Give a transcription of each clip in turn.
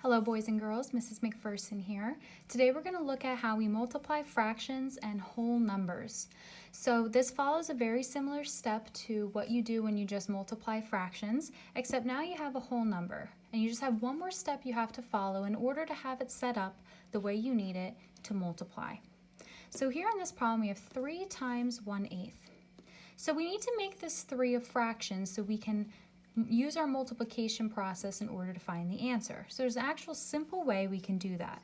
Hello boys and girls, Mrs. McPherson here. Today we're going to look at how we multiply fractions and whole numbers. So this follows a very similar step to what you do when you just multiply fractions, except now you have a whole number. And you just have one more step you have to follow in order to have it set up the way you need it to multiply. So here in this problem we have 3 times 1/8. So we need to make this 3 a fraction so we can use our multiplication process in order to find the answer. So there's an actual simple way we can do that.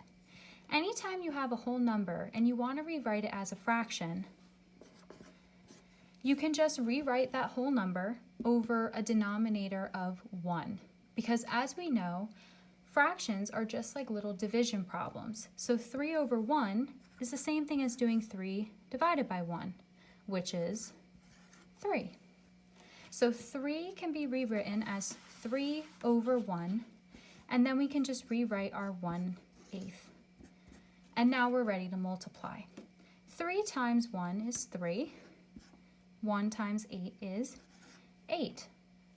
Anytime you have a whole number and you want to rewrite it as a fraction, you can just rewrite that whole number over a denominator of 1. Because as we know, fractions are just like little division problems. So 3 over 1 is the same thing as doing 3 divided by 1, which is 3. So 3 can be rewritten as 3 over 1, and then we can just rewrite our 1/8. And now we're ready to multiply. 3 times 1 is 3. 1 times 8 is 8.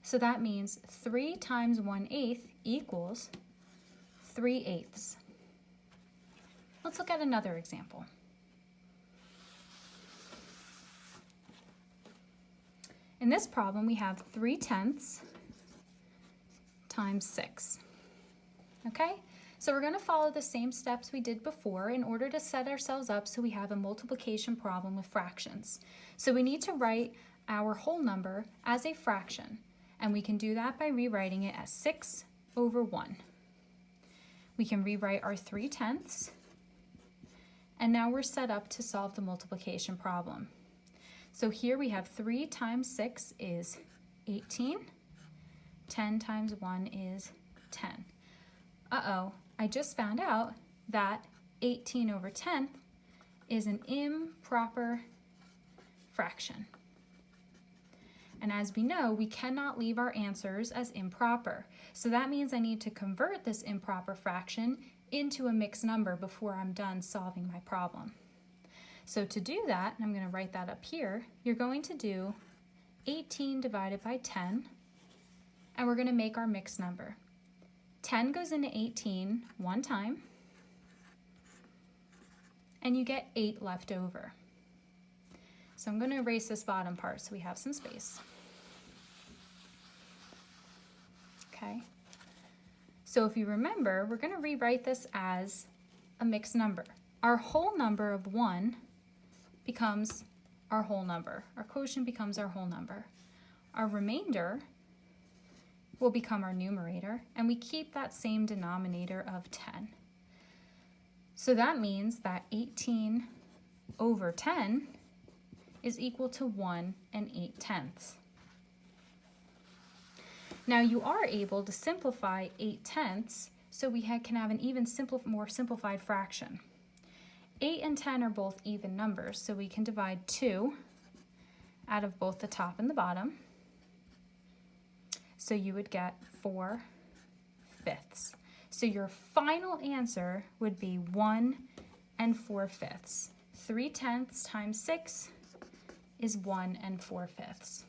So that means 3 times 1/8 equals 3/8. Let's look at another example. In this problem, we have 3/10 times 6. Okay? So we're going to follow the same steps we did before in order to set ourselves up so we have a multiplication problem with fractions. So we need to write our whole number as a fraction, and we can do that by rewriting it as 6 over 1. We can rewrite our 3/10, and now we're set up to solve the multiplication problem. So here we have 3 times 6 is 18. 10 times 1 is 10. I just found out that 18 over 10 is an improper fraction. And as we know, we cannot leave our answers as improper. So that means I need to convert this improper fraction into a mixed number before I'm done solving my problem. So to do that, and I'm going to write that up here, you're going to do 18 divided by 10, and we're going to make our mixed number. 10 goes into 18 one time, and you get 8 left over. So I'm going to erase this bottom part so we have some space. Okay. So if you remember, we're going to rewrite this as a mixed number. Our whole number of 1 becomes our whole number. Our quotient becomes our whole number. Our remainder will become our numerator, and we keep that same denominator of 10. So that means that 18 over 10 is equal to 1 8/10. Now you are able to simplify 8/10 so we can have an even more simplified fraction. 8 and 10 are both even numbers, so we can divide 2 out of both the top and the bottom. So you would get 4/5. So your final answer would be 1 4/5. 3/10 times 6 is 1 4/5.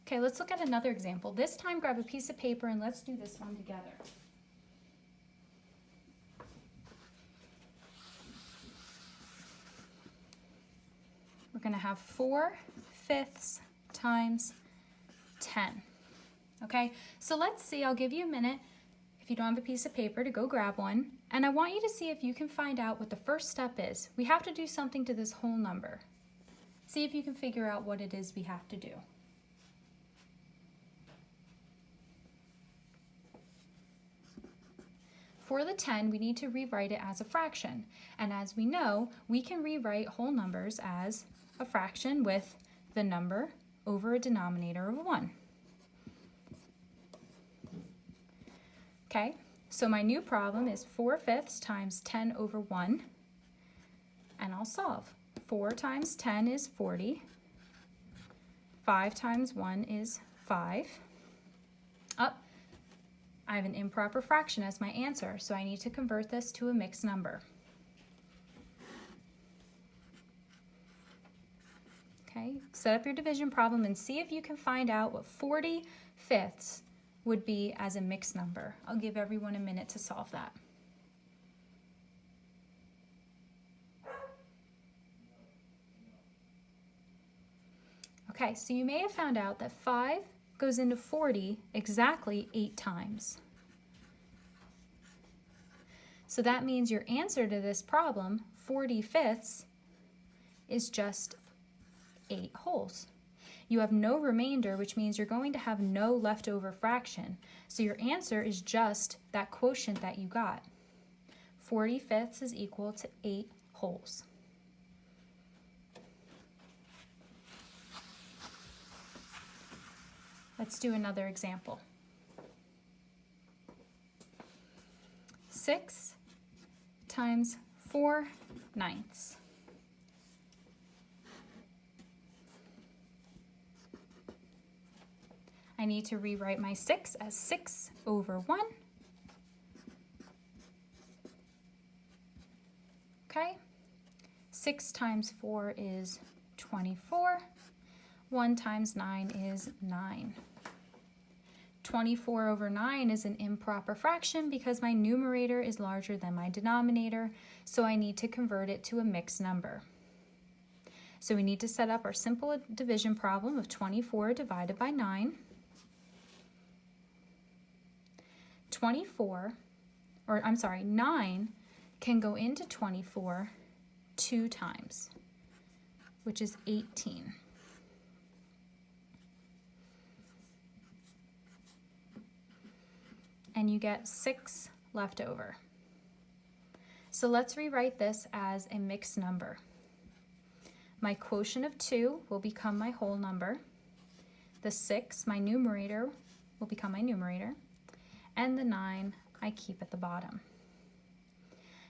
Okay, let's look at another example. This time grab a piece of paper and let's do this one together. We're going to have 4/5 times 10. Okay, so let's see. I'll give you a minute, if you don't have a piece of paper, to go grab one. And I want you to see if you can find out what the first step is. We have to do something to this whole number. See if you can figure out what it is we have to do. For the 10, we need to rewrite it as a fraction. And as we know, we can rewrite whole numbers as a fraction with the number over a denominator of 1. Okay, so my new problem is 4/5 times 10 over 1, and I'll solve. 4 times 10 is 40. 5 times 1 is 5. I have an improper fraction as my answer, so I need to convert this to a mixed number. Okay, set up your division problem and see if you can find out what 40/5 would be as a mixed number. I'll give everyone a minute to solve that. Okay, so you may have found out that 5 goes into 40 exactly 8 times. So that means your answer to this problem, 40/5, is just 8 wholes. You have no remainder, which means you're going to have no leftover fraction. So your answer is just that quotient that you got. 40/5 is equal to 8 wholes. Let's do another example. 6 times 4/9. I need to rewrite my 6 as 6 over 1. Okay, 6 times 4 is 24. 1 times 9 is 9. 24 over 9 is an improper fraction because my numerator is larger than my denominator, so I need to convert it to a mixed number. So we need to set up our simple division problem of 24 divided by 9. 9 can go into 24 2 times, which is 18. And you get 6 left over. So let's rewrite this as a mixed number. My quotient of 2 will become my whole number. The 6, my numerator, will become my numerator. And the 9 I keep at the bottom.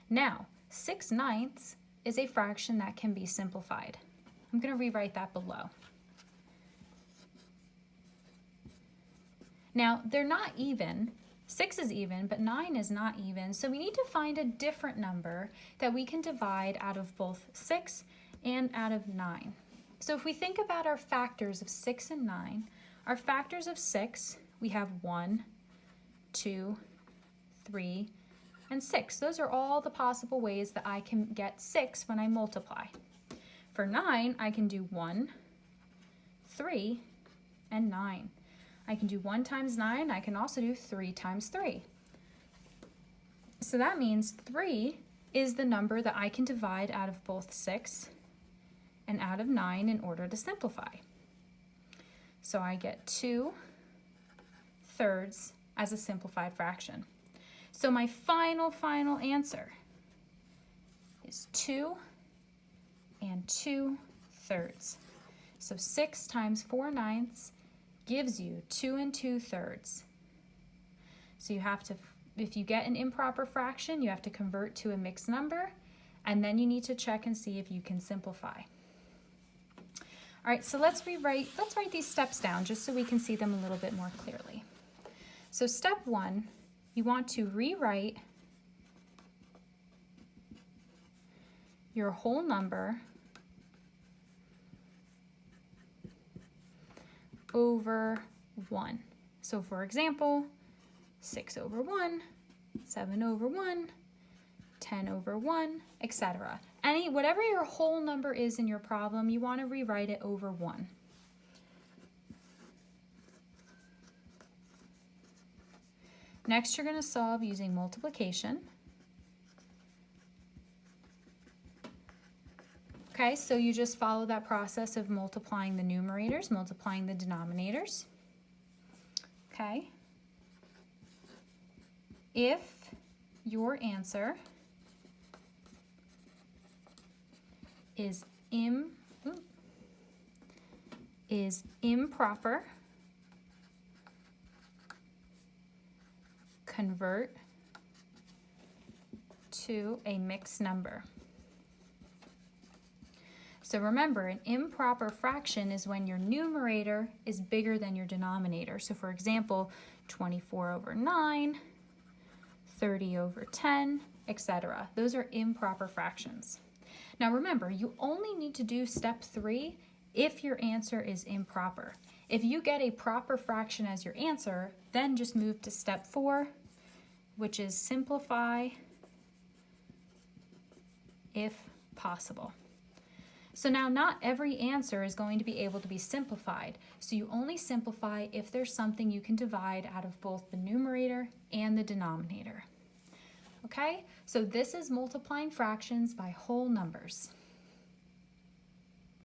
Now, 6/9 is a fraction that can be simplified. I'm going to rewrite that below. Now, they're not even. 6 is even, but 9 is not even, so we need to find a different number that we can divide out of both 6 and out of 9. So if we think about our factors of 6 and 9, our factors of 6, we have 1, 2, 3, and 6. Those are all the possible ways that I can get 6 when I multiply. For 9, I can do 1, 3, and 9. I can do 1 times 9. I can also do 3 times 3. So that means 3 is the number that I can divide out of both 6 and out of 9 in order to simplify. So I get 2/3 as a simplified fraction. So my final answer is 2 and 2/3. So 6 times 4/9 gives you 2 and 2/3. So you have to, if you get an improper fraction, you have to convert to a mixed number, and then you need to check and see if you can simplify. All right, so let's write these steps down just so we can see them a little bit more clearly. So step 1, you want to rewrite your whole number over 1. So for example, 6 over 1, 7 over 1, 10 over 1, etc. Whatever your whole number is in your problem, you want to rewrite it over 1. Next, you're going to solve using multiplication. Okay, so you just follow that process of multiplying the numerators, multiplying the denominators. Okay. If your answer is improper, convert to a mixed number. So remember, an improper fraction is when your numerator is bigger than your denominator. So for example, 24 over 9, 30 over 10, etc. Those are improper fractions. Now remember, you only need to do step 3 if your answer is improper. If you get a proper fraction as your answer, then just move to step 4, which is simplify if possible. So now not every answer is going to be able to be simplified. So you only simplify if there's something you can divide out of both the numerator and the denominator. Okay, so this is multiplying fractions by whole numbers.